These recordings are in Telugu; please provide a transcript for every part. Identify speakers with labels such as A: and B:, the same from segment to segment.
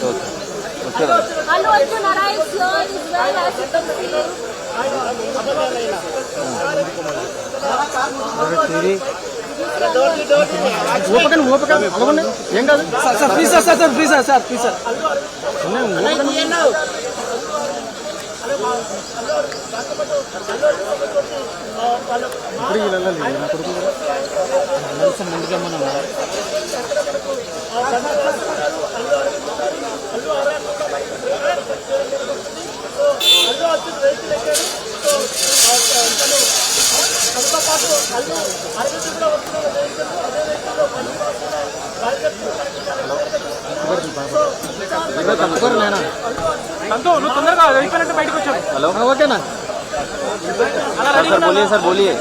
A: Hello, Arjun arrives here is well as you can see.
B: ఏం కాదు sir please sir sir please sir please sir నువ్వు తొందరగా అయిపోయినట్టు బయటకు వచ్చావు. హలో ఓకేనా
C: सर बोलिए सर बोलिए.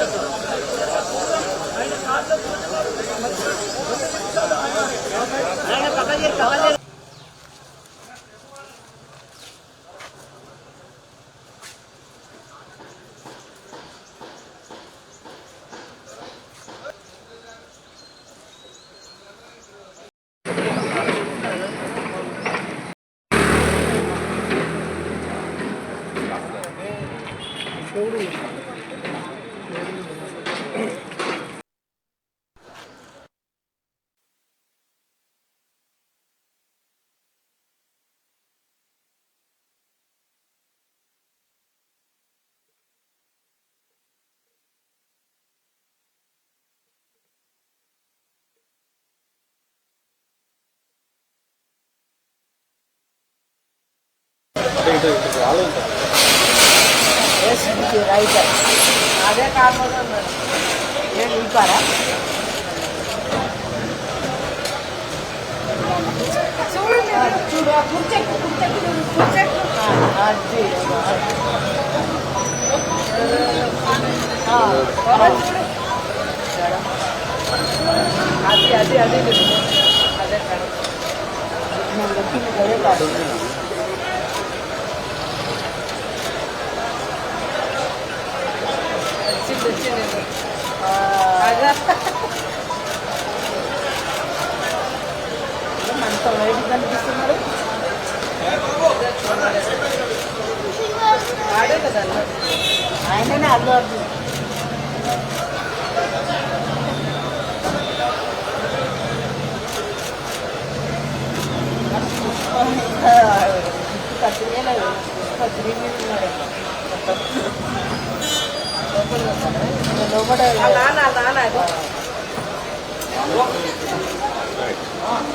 D: అదే కారణం నేను ఇవ్వరా చూడు కూర్చెక్కు కూర్చెక్కు కూర్చెక్కు అది అది అది అది అదే నేను చెప్పింది అదే కాదు. అంత వైట్ కనిపిస్తున్నారు. ఆడే కదా అల్లు ఆయననే అల్లు అర్జున్. కత్తిరేలేదు కత్తిరి మీద ఉన్నాడు లోపల లోపల